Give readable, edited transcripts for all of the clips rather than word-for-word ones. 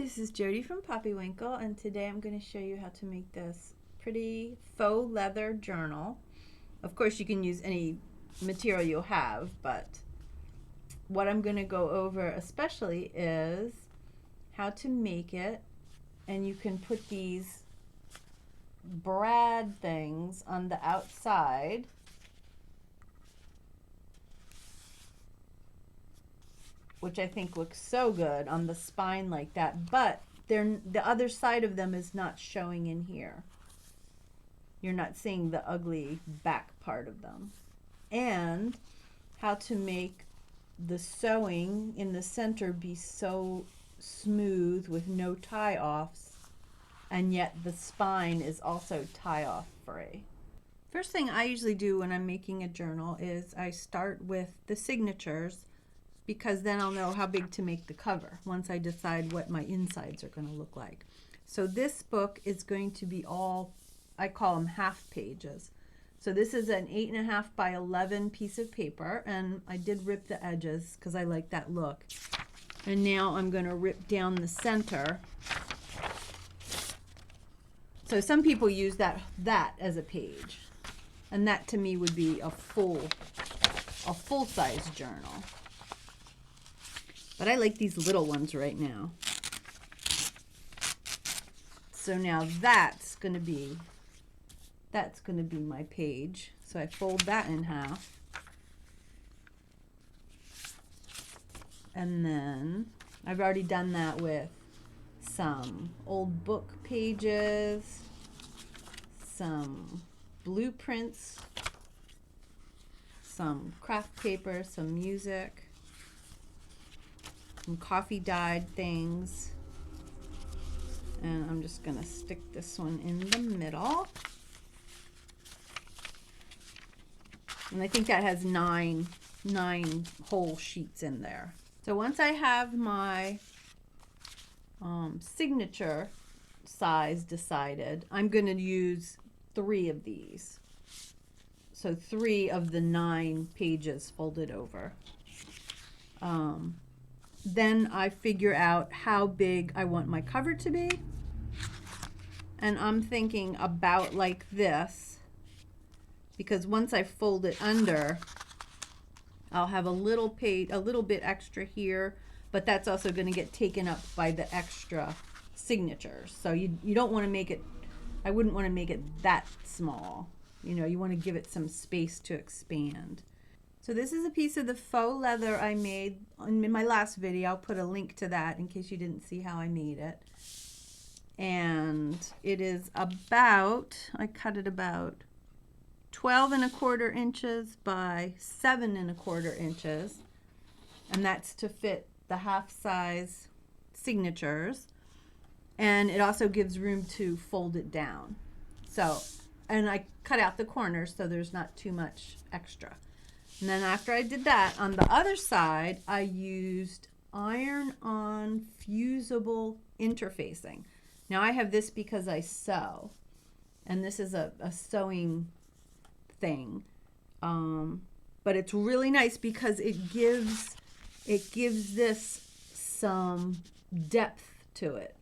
this is Jody from Poppywinkle, and today I'm going to show you how to make this pretty faux leather journal. Of course, you can use any material you'll have, but what I'm going to go over especially is how to make it. And you can put these brad things on the outside, which I think looks so good on the spine like that, but the other side of them is not showing in here. You're not seeing the ugly back part of them. And how to make the sewing in the center be so smooth with no tie-offs, and yet the spine is also tie-off free. First thing I usually do when I'm making a journal is I start with the signatures, because then I'll know how big to make the cover once I decide what my insides are going to look like. So this book is going to be all, I call them half pages. So this is an 8.5 by 11 piece of paper, and I did rip the edges because I like that look. And now I'm going to rip down the center. So some people use that as a page, and that to me would be a full-size journal. But I like these little ones right now. So now that's gonna be my page. So I fold that in half. And then I've already done that with some old book pages, some blueprints, some craft paper, some music, some coffee dyed things, and I'm just gonna stick this one in the middle, and I think that has nine whole sheets in there. So once I have my signature size decided, I'm going to use 3 of these, so 3 of the 9 pages folded over. Then I figure out how big I want my cover to be, and I'm thinking about like this, because once I fold it under, I'll have a little bit extra here, but that's also going to get taken up by the extra signatures. So you don't want to make it, I wouldn't want to make it that small. You know, you want to give it some space to expand. So this is a piece of the faux leather I made in my last video. I'll put a link to that in case you didn't see how I made it. And it is about, I cut it about 12¼ inches by 7¼ inches. And that's to fit the half size signatures. And it also gives room to fold it down. So, and I cut out the corners so there's not too much extra. And then after I did that, on the other side, I used iron-on fusible interfacing. Now I have this because I sew, and this is a sewing thing. But it's really nice because it gives this some depth to it.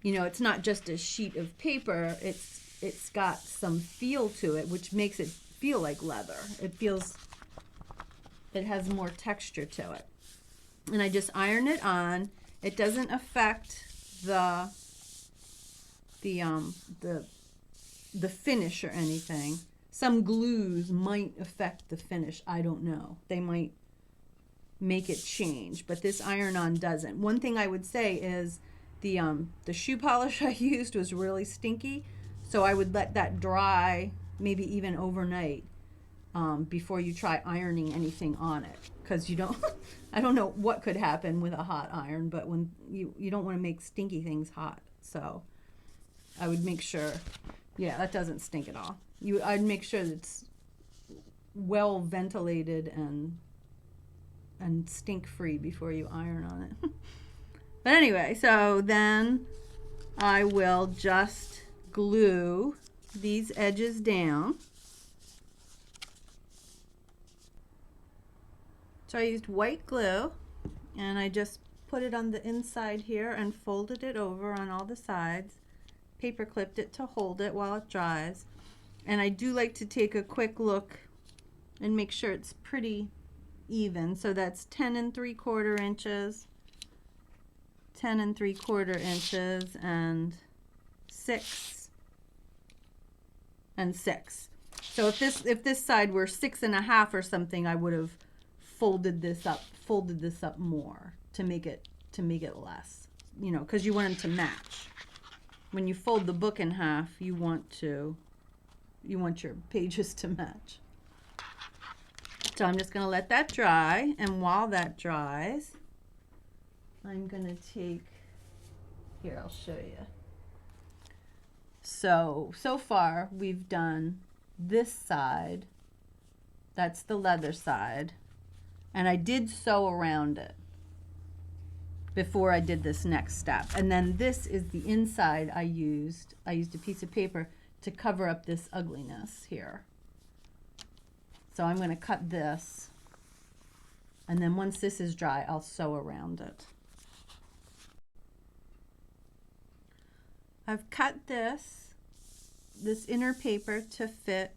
You know, it's not just a sheet of paper. It's got some feel to it, which makes it feel like leather. It has more texture to it. And I just iron it on. It doesn't affect the finish or anything. Some glues might affect the finish. I don't know. They might make it change, but this iron-on doesn't. One thing I would say is the shoe polish I used was really stinky, so I would let that dry maybe even overnight before you try ironing anything on it, because you don't I don't know what could happen with a hot iron, but when you don't want to make stinky things hot. So I would make sure, yeah, that doesn't stink at all. I'd make sure that it's well ventilated and stink free before you iron on it. But anyway, so then I will just glue these edges down. So I used white glue, and I just put it on the inside here and folded it over on all the sides, paper clipped it to hold it while it dries. And I do like to take a quick look and make sure it's pretty even. So that's 10 3/4 inches, 10 3/4 inches, and 6 and 6. So if this side were 6 1/2 or something, I would have folded this up more to make it less, you know, because you want them to match. When you fold the book in half, you want your pages to match. So I'm just going to let that dry, and while that dries, I'm going to take, here, I'll show you. So far we've done this side, that's the leather side, and I did sew around it before I did this next step. And then this is the inside. I used a piece of paper to cover up this ugliness here. So I'm going to cut this, and then once this is dry, I'll sew around it. I've cut this inner paper to fit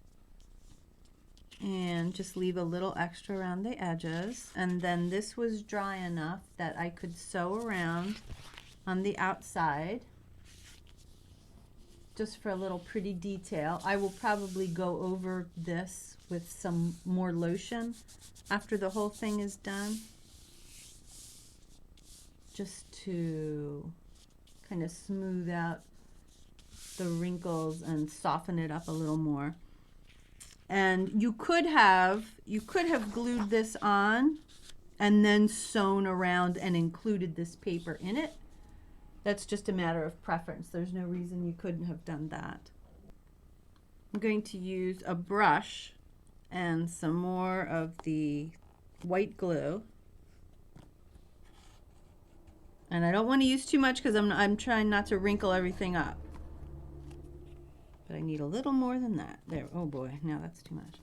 and just leave a little extra around the edges. And then this was dry enough that I could sew around on the outside just for a little pretty detail. I will probably go over this with some more lotion after the whole thing is done, just to kind of smooth out the wrinkles and soften it up a little more. And you could have glued this on and then sewn around and included this paper in it. That's just a matter of preference. There's no reason you couldn't have done that. I'm going to use a brush and some more of the white glue. And I don't want to use too much because I'm trying not to wrinkle everything up. But I need a little more than that. There, oh boy, now that's too much.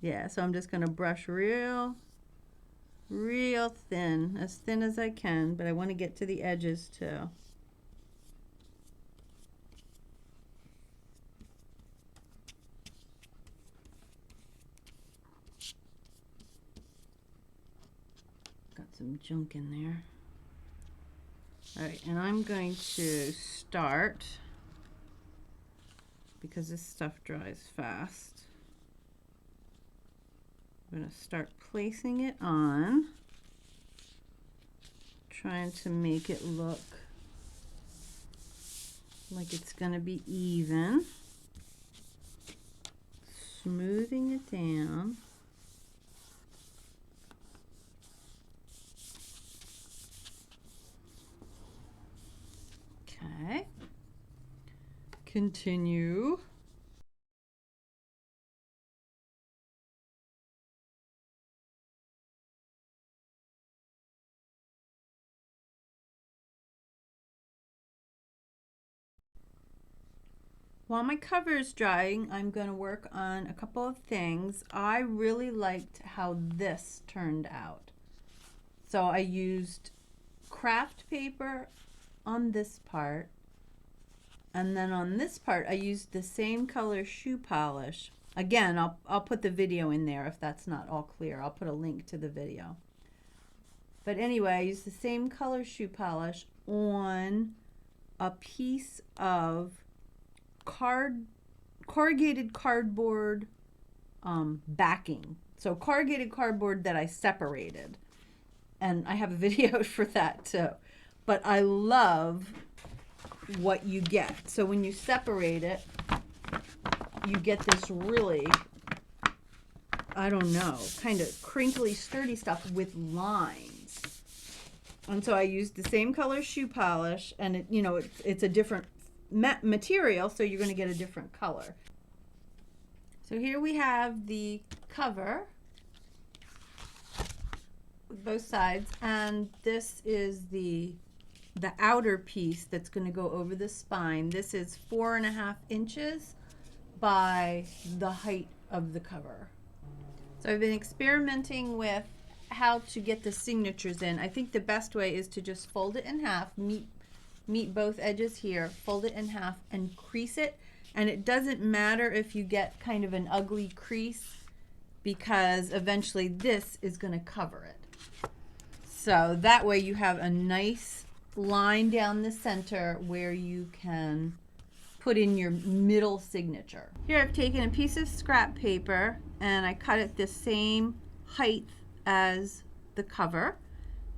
Yeah, so I'm just going to brush real thin, as thin as I can, but I want to get to the edges too. Got some junk in there. All right, and I'm going to start, because this stuff dries fast, I'm going to start placing it on, trying to make it look like it's going to be even, smoothing it down. Okay, continue. While my cover is drying, I'm going to work on a couple of things. I really liked how this turned out. So I used craft paper on this part, and then on this part I used the same color shoe polish. Again, I'll put the video in there if that's not all clear. I'll put a link to the video. But anyway, I used the same color shoe polish on a piece of corrugated cardboard backing. So corrugated cardboard that I separated, and I have a video for that too. But I love what you get. So when you separate it, you get this really, I don't know, kind of crinkly, sturdy stuff with lines. And so I used the same color shoe polish, and it, you know, it's a different material, so you're going to get a different color. So here we have the cover with both sides, and this is the outer piece that's going to go over the spine. This is 4.5 inches by the height of the cover. So I've been experimenting with how to get the signatures in, I think the best way is to just fold it in half, meet both edges here, fold it in half and crease it. And it doesn't matter if you get kind of an ugly crease, because eventually this is going to cover it. So that way you have a nice line down the center where you can put in your middle signature. Here I've taken a piece of scrap paper and I cut it the same height as the cover,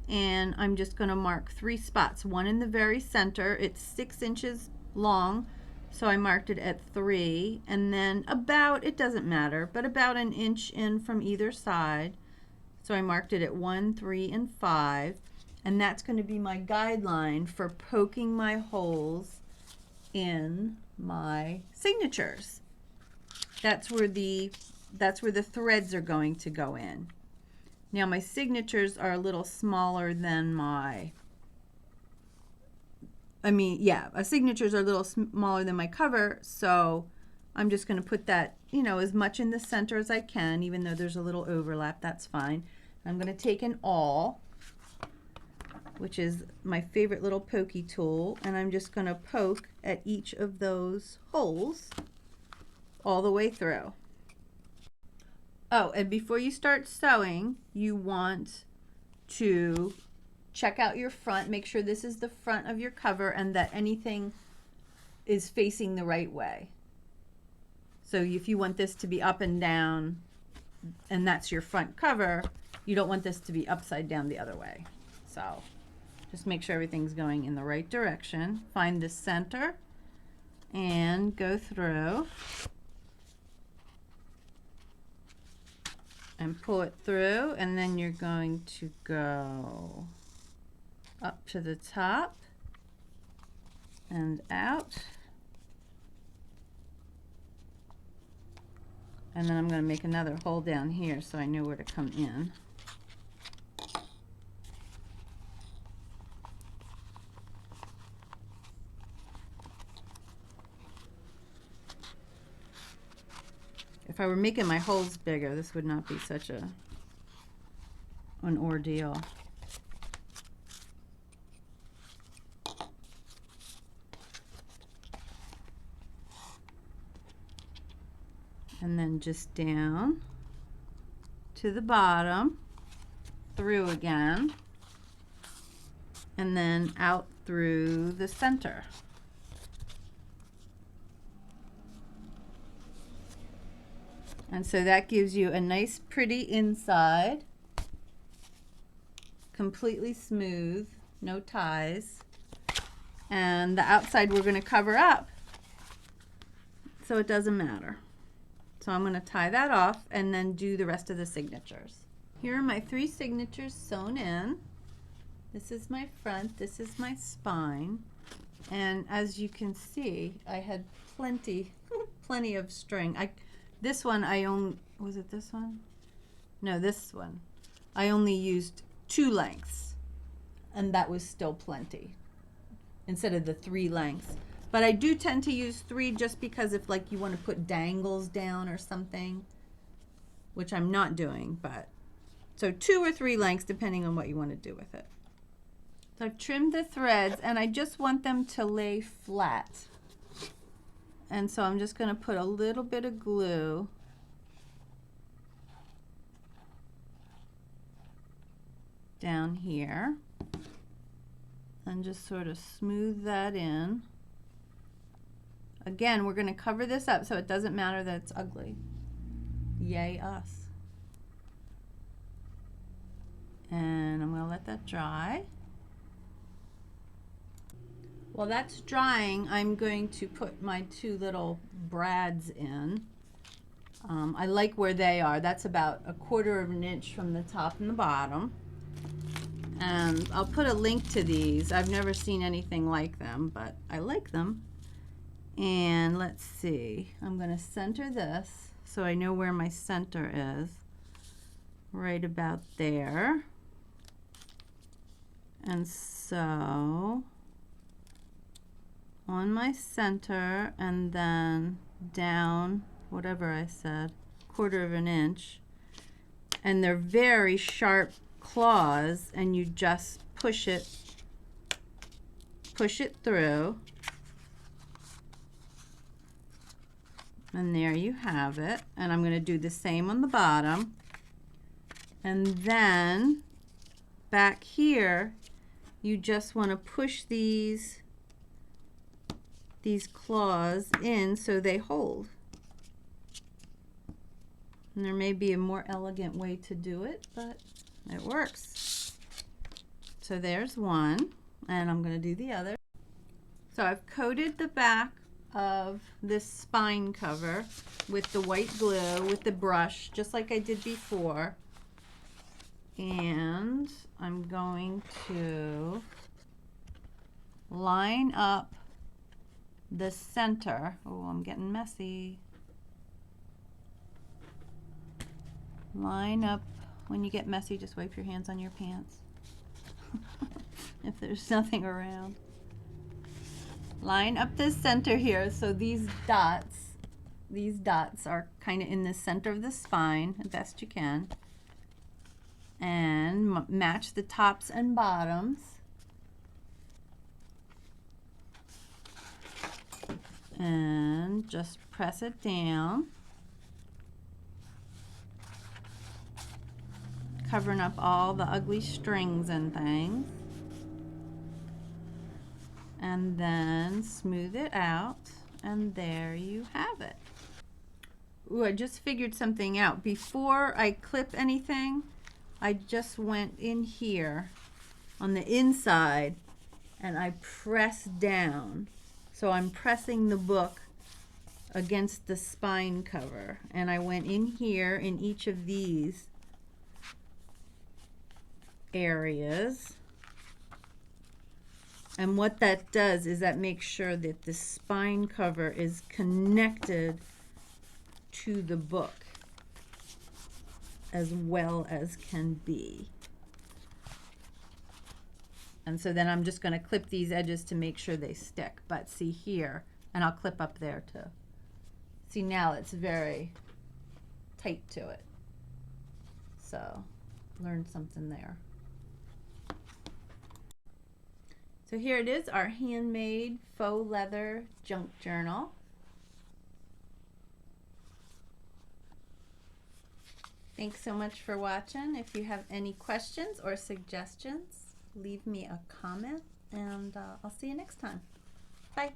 and I'm just going to mark 3 spots. One in the very center, it's 6 inches long, so I marked it at 3, and then about, it doesn't matter, but about an inch in from either side. So I marked it at 1, 3, and 5, and that's going to be my guideline for poking my holes in my signatures. That's where the threads are going to go in. Now my signatures are a little smaller than my, signatures are a little smaller than my cover, so I'm just going to put that, as much in the center as I can, even though there's a little overlap, that's fine. I'm going to take an awl, which is my favorite little pokey tool, and I'm just going to poke at each of those holes all the way through. Oh, and before you start sewing, you want to check out your front, make sure this is the front of your cover and that anything is facing the right way. So if you want this to be up and down and that's your front cover, you don't want this to be upside down the other way. So just make sure everything's going in the right direction. Find the center and go through and pull it through, and then you're going to go up to the top and out, and then I'm going to make another hole down here so I know where to come in. If I were making my holes bigger, this would not be such an ordeal. And then just down to the bottom, through again, and then out through the center. And so that gives you a nice pretty inside, completely smooth, no ties. And the outside we're going to cover up, so it doesn't matter. So I'm going to tie that off and then do the rest of the signatures. Here are my 3 signatures sewn in. This is my front, this is my spine. And as you can see, I had plenty of string. This one I only, was it this one? No, this one. I only used 2 lengths, and that was still plenty instead of the 3 lengths. But I do tend to use 3 just because if like you want to put dangles down or something, which I'm not doing, but so 2 or 3 lengths depending on what you want to do with it. So I've trimmed the threads and I just want them to lay flat. And so I'm just going to put a little bit of glue down here and just sort of smooth that in. Again, we're going to cover this up so it doesn't matter that it's ugly. Yay us. And I'm going to let that dry. While that's drying, I'm going to put my 2 little brads in. I like where they are. That's about 1/4 of an inch from the top and the bottom. And I'll put a link to these. I've never seen anything like them, but I like them. And let's see. I'm going to center this so I know where my center is. Right about there. And so on my center and then down, whatever I said, 1/4 of an inch, and they're very sharp claws, and you just push it through, and there you have it. And I'm going to do the same on the bottom, and then back here you just want to push these claws in so they hold. And there may be a more elegant way to do it, but it works. So there's one, and I'm going to do the other. So I've coated the back of this spine cover with the white glue with the brush, just like I did before. And I'm going to line up the center. Oh, I'm getting messy. Line up. When you get messy, just wipe your hands on your pants if there's nothing around. Line up the center here, so these dots are kind of in the center of the spine the best you can, and match the tops and bottoms. And just press it down, covering up all the ugly strings and things, and then smooth it out, and there you have it. Ooh, I just figured something out. Before I clip anything, I just went in here on the inside and I press down. So I'm pressing the book against the spine cover, and I went in here in each of these areas, and what that does is that makes sure that the spine cover is connected to the book as well as can be. And so then I'm just going to clip these edges to make sure they stick. But see here, and I'll clip up there too. See, now it's very tight to it. So learned something there. So here it is, our handmade faux leather junk journal. Thanks so much for watching. If you have any questions or suggestions, leave me a comment, and I'll see you next time. Bye.